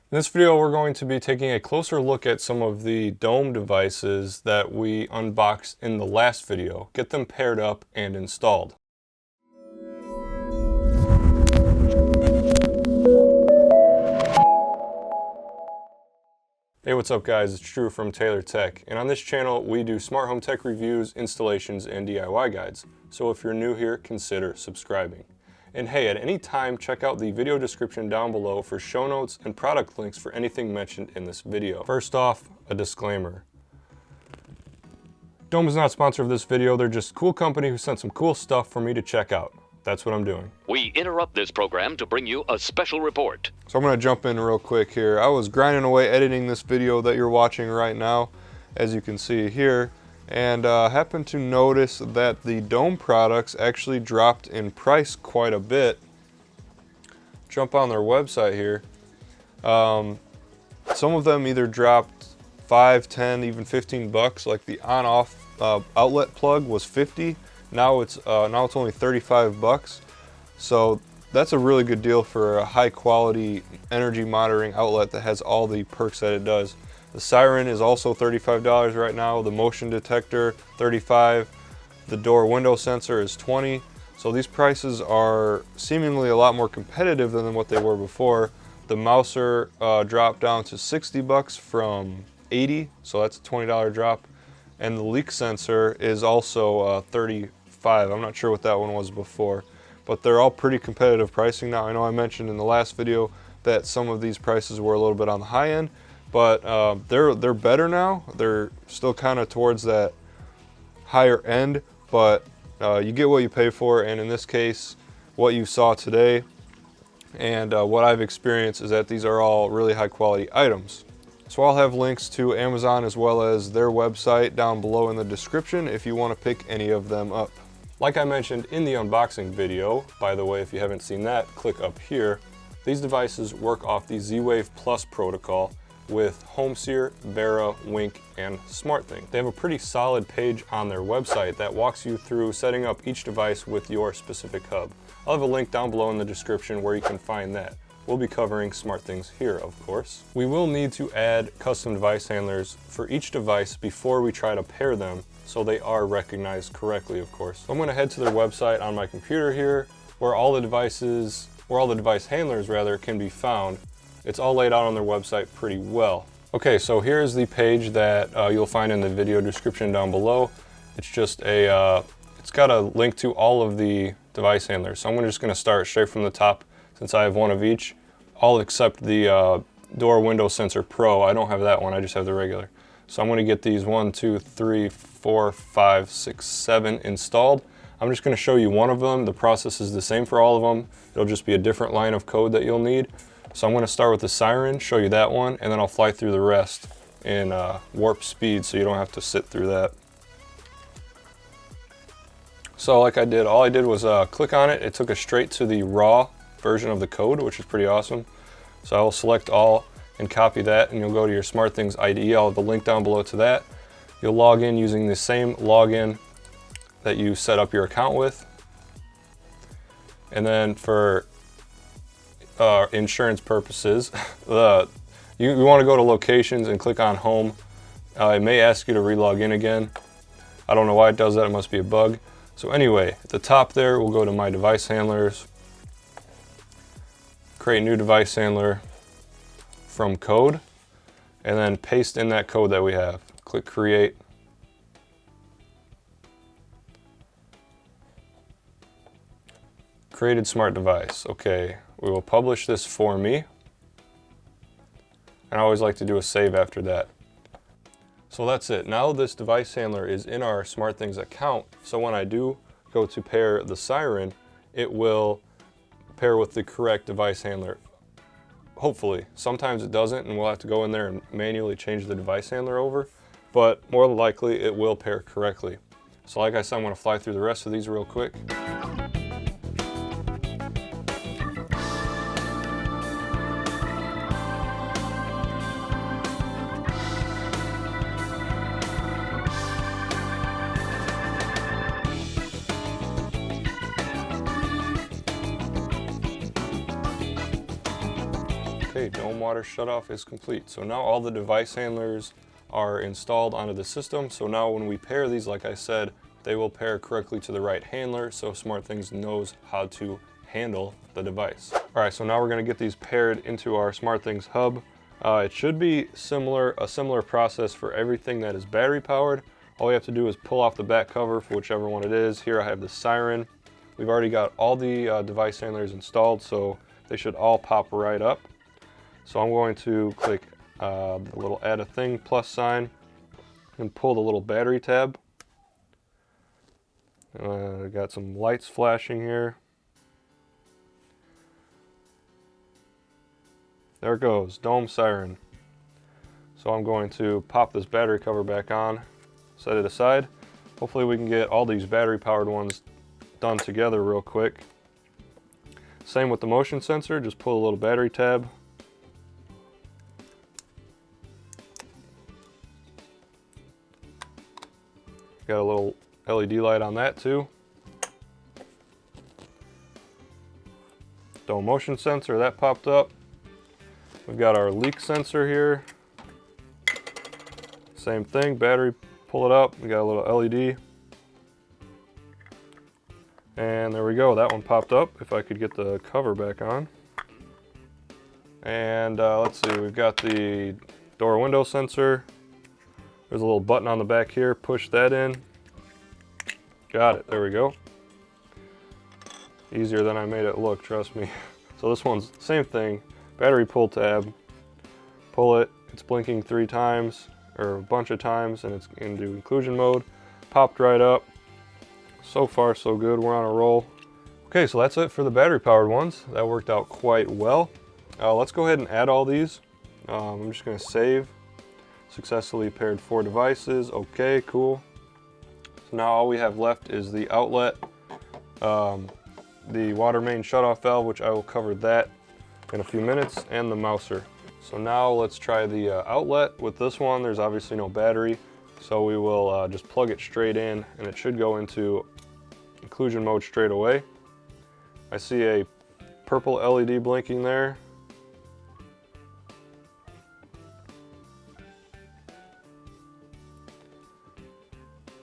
In this video, we're going to be taking a closer look at some of the dome devices that we unboxed in the last video, get them paired up and installed. Hey, what's up guys? It's Drew from Taylor Tech, and on this channel we do smart home tech reviews, installations, and DIY guides. So if you're new here, consider subscribing. And hey, at any time, check out the video description down below for show notes and product links for anything mentioned in this video. First off, a disclaimer. Dome is not a sponsor of this video, they're just a cool company who sent some cool stuff for me to check out. That's what I'm doing. We interrupt this program to bring you a special report. So I'm gonna jump in real quick here. I was grinding away editing this video that you're watching right now, as you can see here, and happened to notice that the dome products actually dropped in price quite a bit. Jump on their website here. Some of them either dropped 5, 10, even 15 bucks, like the on-off outlet plug was 50. Now it's only 35 bucks. So that's a really good deal for a high quality energy monitoring outlet that has all the perks that it does. The Siren is also $35 right now. The motion detector, $35. The door window sensor is $20. So these prices are seemingly a lot more competitive than what they were before. The Mouser dropped down to 60 bucks from 80, so that's a $20 drop. And the leak sensor is also 35. I'm not sure what that one was before, but they're all pretty competitive pricing now. I know I mentioned in the last video that some of these prices were a little bit on the high end, but they're better now. They're still kind of towards that higher end, but you get what you pay for. And in this case, what you saw today and what I've experienced is that these are all really high quality items. So I'll have links to Amazon as well as their website down below in the description if you want to pick any of them up. Like I mentioned in the unboxing video, by the way, if you haven't seen that, click up here. These devices work off the Z-Wave Plus protocol with HomeSeer, Vera, Wink, and SmartThing. They have a pretty solid page on their website that walks you through setting up each device with your specific hub. I'll have a link down below in the description where you can find that. We'll be covering SmartThings here, of course. We will need to add custom device handlers for each device before we try to pair them, so they are recognized correctly, of course. So I'm gonna head to their website on my computer here, where all the device handlers rather can be found. It's all laid out on their website pretty well. Okay, so here's the page that you'll find in the video description down below. It's just it's got a link to all of the device handlers. So I'm just gonna start straight from the top since I have one of each, all except the door window sensor Pro. I don't have that one, I just have the regular. So I'm gonna get these 1, 2, 3, 4, 5, 6, 7 installed. I'm just gonna show you one of them. The process is the same for all of them. It'll just be a different line of code that you'll need. So I'm gonna start with the Siren, show you that one, and then I'll fly through the rest in warp speed so you don't have to sit through that. So like all I did was click on it. It took us straight to the raw version of the code, which is pretty awesome. So I will select all and copy that, and you'll go to your SmartThings IDE. I'll have a link down below to that. You'll log in using the same login that you set up your account with. And then for insurance purposes, you want to go to locations and click on home. It may ask you to re-log in again. I don't know why it does that, it must be a bug. So anyway, at the top there, we'll go to my device handlers, create new device handler from code, and then paste in that code that we have. Click create. Created smart device. Okay, we will publish this for me. And I always like to do a save after that. So that's it. Now this device handler is in our SmartThings account. So when I do go to pair the Siren, it will pair with the correct device handler. Hopefully. Sometimes it doesn't, and we'll have to go in there and manually change the device handler over, but more than likely it will pair correctly. So like I said, I'm going to fly through the rest of these real quick. Okay, dome water shutoff is complete. So now all the device handlers are installed onto the system. So now when we pair these, like I said, they will pair correctly to the right handler, so SmartThings knows how to handle the device. All right, so now we're gonna get these paired into our SmartThings hub. It should be a similar process for everything that is battery powered. All we have to do is pull off the back cover for whichever one it is. Here I have the Siren. We've already got all the device handlers installed, so they should all pop right up. So I'm going to click the little add a thing plus sign and pull the little battery tab. Got some lights flashing here. There it goes, Dome Siren. So I'm going to pop this battery cover back on, set it aside. Hopefully we can get all these battery powered ones done together real quick. Same with the motion sensor, just pull a little battery tab. Got a little LED light on that too. Dome motion sensor, that popped up. We've got our leak sensor here. Same thing, battery, pull it up. We got a little LED. And there we go, that one popped up. If I could get the cover back on. And let's see, we've got the door window sensor. There's a little button on the back here, push that in. Got it, there we go. Easier than I made it look, trust me. So this one's same thing, battery pull tab, pull it, it's blinking 3 times, or a bunch of times, and it's into inclusion mode. Popped right up. So far so good, we're on a roll. Okay, so that's it for the battery powered ones. That worked out quite well. Let's go ahead and add all these. I'm just gonna save. Successfully paired 4 devices, okay, cool. So now all we have left is the outlet, the water main shutoff valve, which I will cover that in a few minutes, and the mouser. So now let's try the outlet. With this one, there's obviously no battery, so we will just plug it straight in, and it should go into inclusion mode straight away. I see a purple LED blinking there.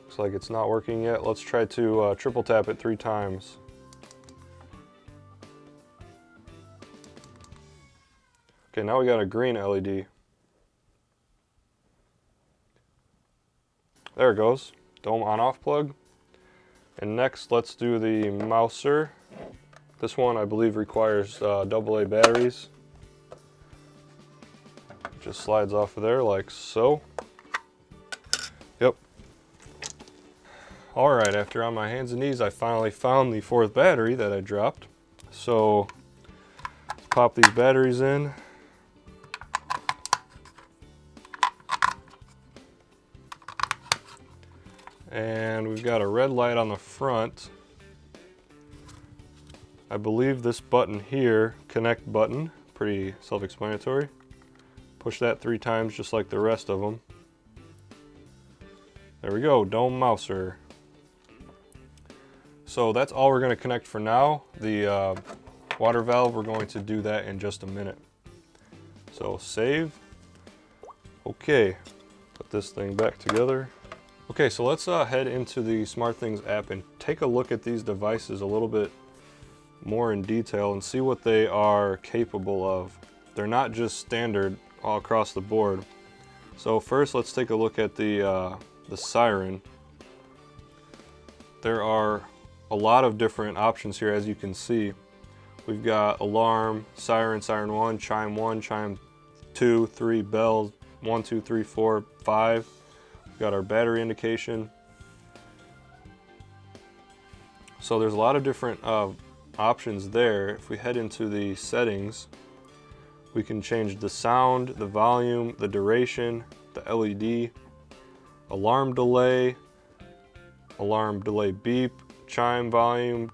Looks like it's not working yet. Let's try to triple tap it 3 times. Okay, now we got a green LED. There it goes, dome on off plug. And next let's do the mouser. This one I believe requires AA batteries. Just slides off of there like so. Yep. Alright, after on my hands and knees I finally found the 4th battery that I dropped. So let's pop these batteries in. And we've got a red light on the front. I believe this button here, connect button, pretty self-explanatory. Push that 3 times just like the rest of them. There we go, dome mouser. So that's all we're going to connect for now. The water valve, we're going to do that in just a minute. So save. Okay, put this thing back together. Okay, so let's head into the SmartThings app and take a look at these devices a little bit more in detail and see what they are capable of. They're not just standard all across the board. So first, let's take a look at the Siren. There are a lot of different options here, as you can see. We've got alarm, siren, siren 1, chime 2, 3, bells, 1, 2, 3, 4, 5. We've got our battery indication. So there's a lot of different options there. If we head into the settings, we can change the sound, the volume, the duration, the LED, alarm delay beep, chime volume,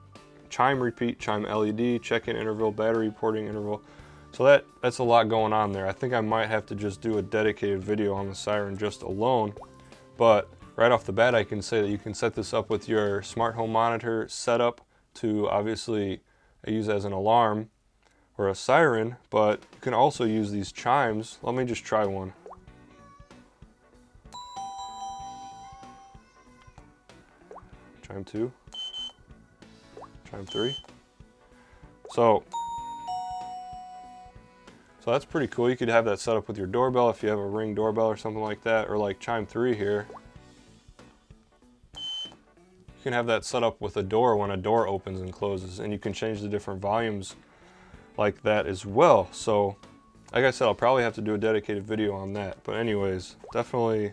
chime repeat, chime LED, check-in interval, battery reporting interval. So that's a lot going on there. I think I might have to just do a dedicated video on the Siren just alone. But right off the bat, I can say that you can set this up with your smart home monitor setup to obviously use as an alarm, or a siren, but you can also use these chimes. Let me just try one. Chime 2, chime 3. So that's pretty cool. You could have that set up with your doorbell if you have a Ring doorbell or something like that, or like chime 3 here. You can have that set up with a door when a door opens and closes, and you can change the different volumes like that as well. So like I said, I'll probably have to do a dedicated video on that. But anyways, definitely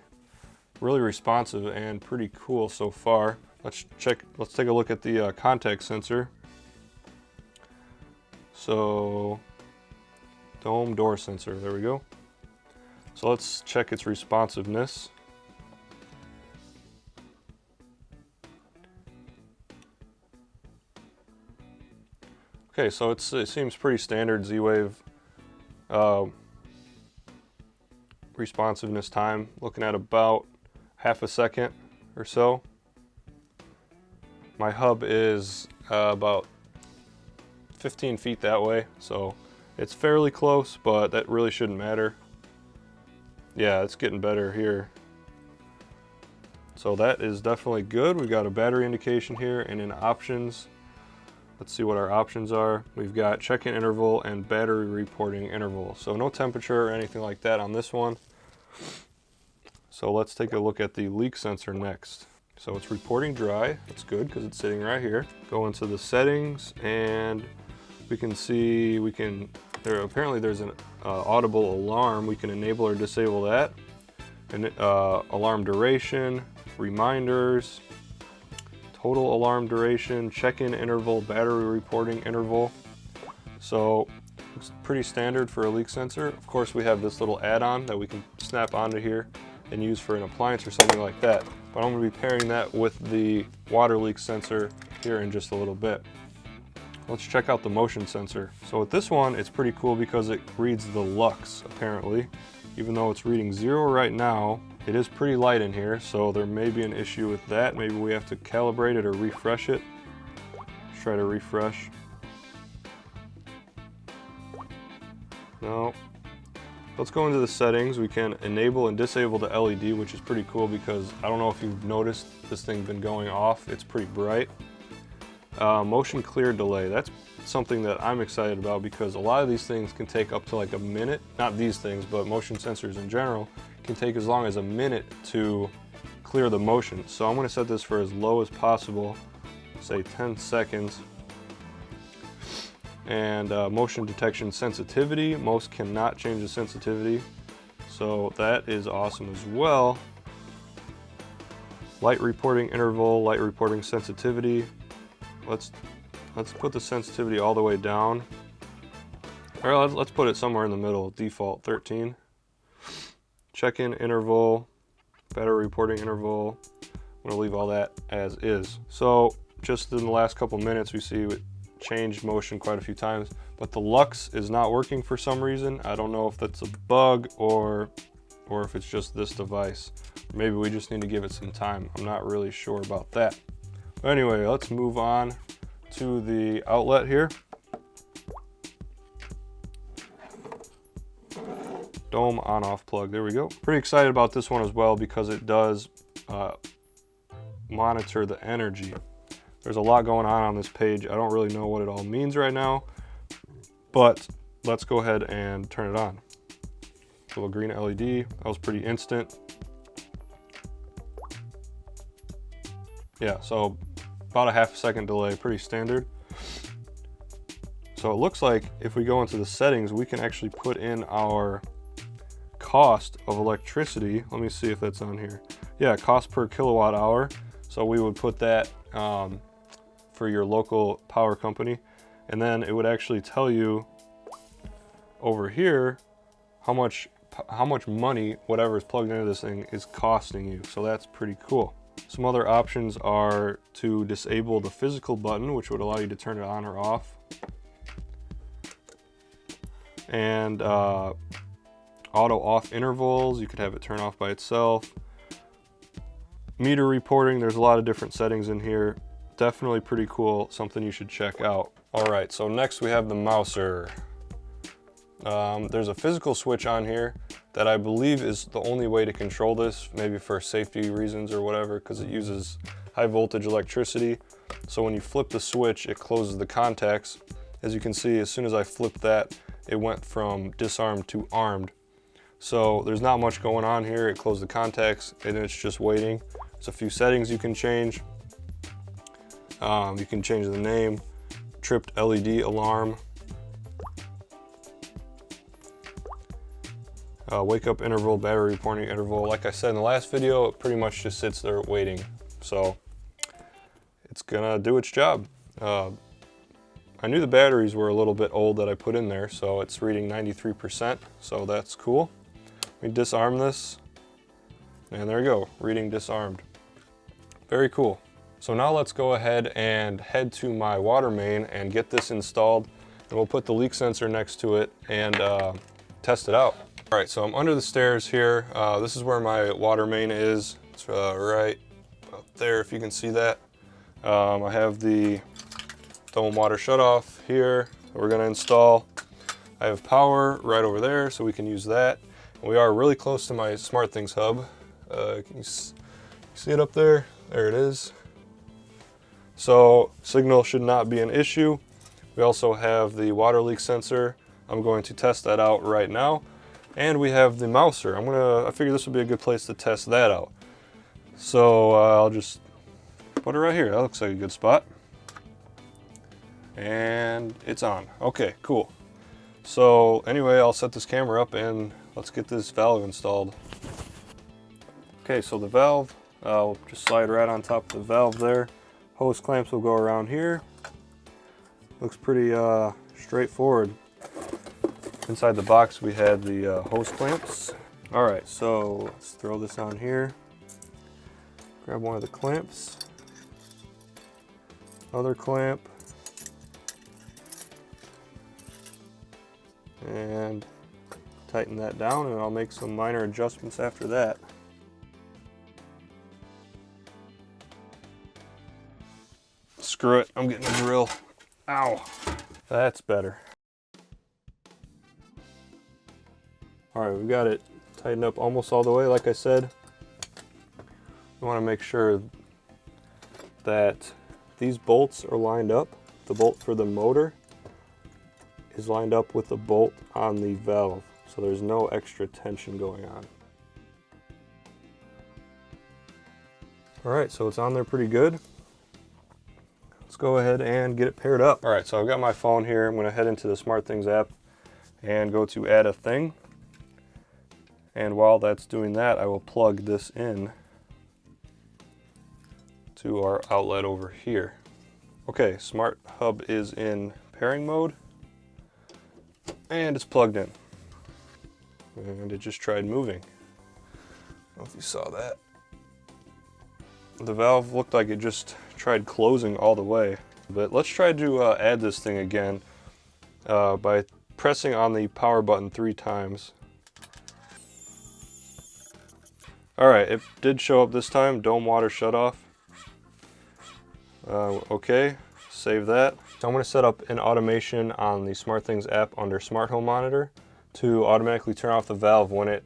really responsive and pretty cool so far. Let's take a look at the contact sensor. So dome door sensor, there we go. So let's check its responsiveness. Okay, so it seems pretty standard Z-Wave responsiveness time, looking at about half a second or so. My hub is about 15 feet that way, so it's fairly close, but that really shouldn't matter. Yeah, it's getting better here. So that is definitely good. We've got a battery indication here, and in options, let's see what our options are. We've got check-in interval and battery reporting interval. So no temperature or anything like that on this one. So let's take a look at the leak sensor next. So it's reporting dry. It's good because it's sitting right here. Go into the settings, and we can see apparently there's an audible alarm. We can enable or disable that. And alarm duration, reminders, total alarm duration, check-in interval, battery reporting interval. So it's pretty standard for a leak sensor. Of course, we have this little add-on that we can snap onto here and use for an appliance or something like that. But I'm going to be pairing that with the water leak sensor here in just a little bit. Let's check out the motion sensor. So with this one, it's pretty cool because it reads the lux, apparently. Even though it's reading 0 right now, it is pretty light in here, so there may be an issue with that. Maybe we have to calibrate it or refresh it. Let's try to refresh. No. Let's go into the settings. We can enable and disable the LED, which is pretty cool because I don't know if you've noticed this thing been going off. It's pretty bright. Motion clear delay. That's something that I'm excited about because a lot of these things can take up to like a minute. Not these things, but motion sensors in general can take as long as a minute to clear the motion. So I'm going to set this for as low as possible, say 10 seconds. And motion detection sensitivity, most cannot change the sensitivity, so that is awesome as well. Light reporting interval, light reporting sensitivity. Let's put the sensitivity all the way down. All right, let's put it somewhere in the middle, default 13. Check-in interval, battery reporting interval. I'm gonna leave all that as is. So just in the last couple minutes, we see it changed motion quite a few times, but the lux is not working for some reason. I don't know if that's a bug or if it's just this device. Maybe we just need to give it some time. I'm not really sure about that. But anyway, let's move on to the outlet here. Dome on-off plug, there we go. Pretty excited about this one as well because it does monitor the energy. There's a lot going on this page. I don't really know what it all means right now, but let's go ahead and turn it on. Little green LED, that was pretty instant. Yeah, so about a half a second delay, pretty standard. So it looks like if we go into the settings, we can actually put in our cost of electricity. Let me see if that's on here. Yeah, cost per kilowatt hour. So we would put that for your local power company, and then it would actually tell you over here how much money whatever is plugged into this thing is costing you. So that's pretty cool. Some other options are to disable the physical button, which would allow you to turn it on or off, and auto off intervals, you could have it turn off by itself. Meter reporting, there's a lot of different settings in here. Definitely pretty cool, something you should check out. All right, so next we have the mouser. There's a physical switch on here that I believe is the only way to control this, maybe for safety reasons or whatever, because it uses high voltage electricity. So when you flip the switch, it closes the contacts. As you can see, as soon as I flipped that, it went from disarmed to armed. So there's not much going on here. It closed the contacts and it's just waiting. There's a few settings you can change. You can change the name, tripped LED alarm, wake up interval, battery reporting interval. Like I said in the last video, it pretty much just sits there waiting. So it's gonna do its job. I knew the batteries were a little bit old that I put in there, so it's reading 93%, so that's cool. We disarm this, and there you go, reading disarmed. Very cool. So now let's go ahead and head to my water main and get this installed, and we'll put the leak sensor next to it and test it out. All right, so I'm under the stairs here. This is where my water main is. It's right up there, if you can see that. I have the dome water shutoff here that we're gonna install. I have power right over there, so we can use that. We are really close to my SmartThings hub. Can you see it up there? There it is. So signal should not be an issue. We also have the water leak sensor. I'm going to test that out right now. And we have the mouser. I figure this would be a good place to test that out. So I'll just put it right here. That looks like a good spot. And it's on. Okay, cool. So anyway, I'll set this camera up and let's get this valve installed. Okay, so the valve, I'll just slide right on top of the valve there. Hose clamps will go around here. Looks pretty straightforward. Inside the box we had the hose clamps. All right, so let's throw this on here. Grab one of the clamps. Other clamp. And tighten that down, and I'll make some minor adjustments after that. Screw it, I'm getting a drill. Ow, that's better. All right, we got it tightened up almost all the way. Like I said, we want to make sure that these bolts are lined up. The bolt for the motor is lined up with the bolt on the valve, so there's no extra tension going on. All right, so it's on there pretty good. Let's go ahead and get it paired up. All right, so I've got my phone here. I'm gonna head into the SmartThings app and go to add a thing. And while that's doing that, I will plug this in to our outlet over here. Okay, Smart Hub is in pairing mode. And it's plugged in. And it just tried moving. I don't know if you saw that. The valve looked like it just tried closing all the way. But let's try to add this thing again by pressing on the power button 3 times. All right, it did show up this time, dome water shut off. Okay, save that. So I'm going to set up an automation on the SmartThings app under Smart Home Monitor to automatically turn off the valve when it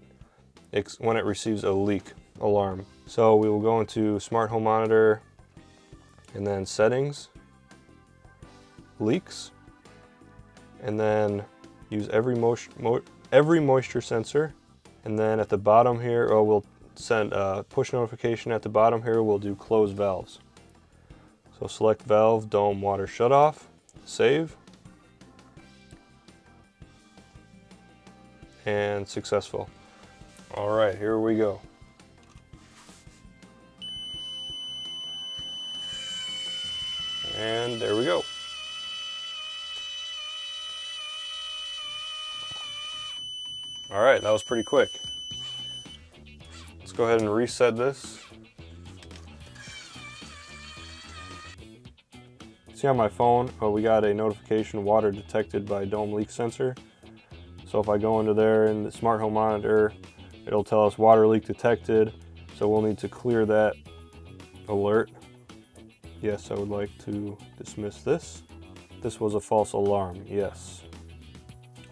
receives a leak alarm. So we will go into Smart Home Monitor and then Settings, Leaks, and then use every moisture sensor. And then at the bottom here, we'll send a push notification at the bottom here. We'll do close valves. So select valve, dome, water shut off, save, and successful. All right, here we go. And there we go. All right, that was pretty quick. Let's go ahead and reset this. See on my phone, we got a notification, water detected by dome leak sensor. So if I go into there in the Smart Home Monitor, it'll tell us water leak detected. So we'll need to clear that alert. Yes, I would like to dismiss this. This was a false alarm, yes.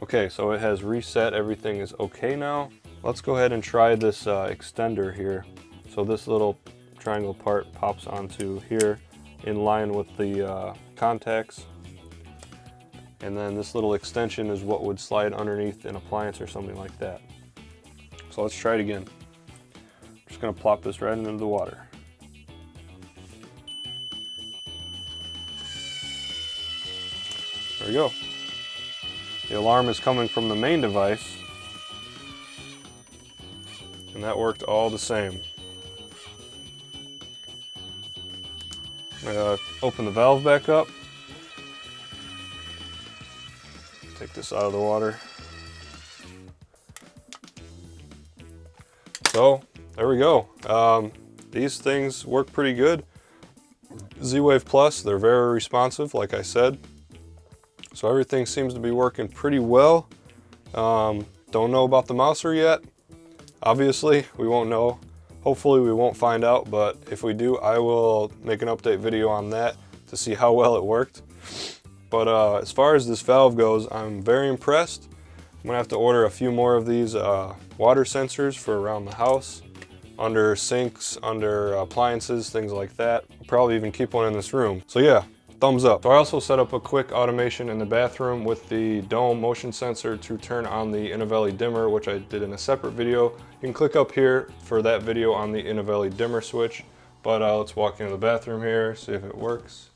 Okay, so it has reset, everything is okay now. Let's go ahead and try this extender here. So this little triangle part pops onto here in line with the contacts. And then this little extension is what would slide underneath an appliance or something like that. So let's try it again. I'm just gonna plop this right into the water. There we go. The alarm is coming from the main device, and that worked all the same. I'm gonna open the valve back up. Take this out of the water. So, there we go. These things work pretty good. Z-Wave Plus, they're very responsive, like I said. So everything seems to be working pretty well. Don't know about the mouser yet. Obviously, we won't know. Hopefully we won't find out, but if we do, I will make an update video on that to see how well it worked. But as far as this valve goes, I'm very impressed. I'm gonna have to order a few more of these water sensors for around the house, under sinks, under appliances, things like that. I'll probably even keep one in this room. So yeah, thumbs up. So I also set up a quick automation in the bathroom with the dome motion sensor to turn on the Innovelli dimmer, which I did in a separate video. You can click up here for that video on the Innovelli dimmer switch. But let's walk into the bathroom here, see if it works.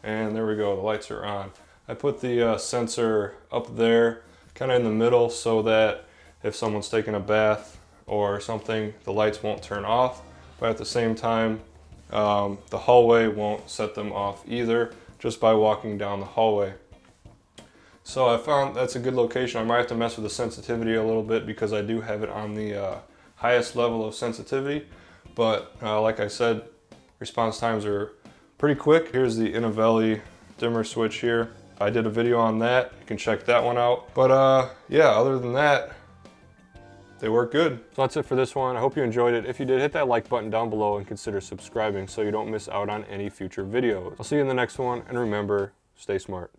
And there we go, the lights are on. I put the sensor up there, kind of in the middle, so that if someone's taking a bath or something, the lights won't turn off. But at the same time, the hallway won't set them off either, just by walking down the hallway. So I found that's a good location. I might have to mess with the sensitivity a little bit because I do have it on the highest level of sensitivity. But like I said, response times are pretty quick. Here's the Innovelli dimmer switch here. I did a video on that. You can check that one out. But yeah, other than that, they work good. So that's it for this one. I hope you enjoyed it. If you did, hit that like button down below and consider subscribing so you don't miss out on any future videos. I'll see you in the next one, and remember, stay smart.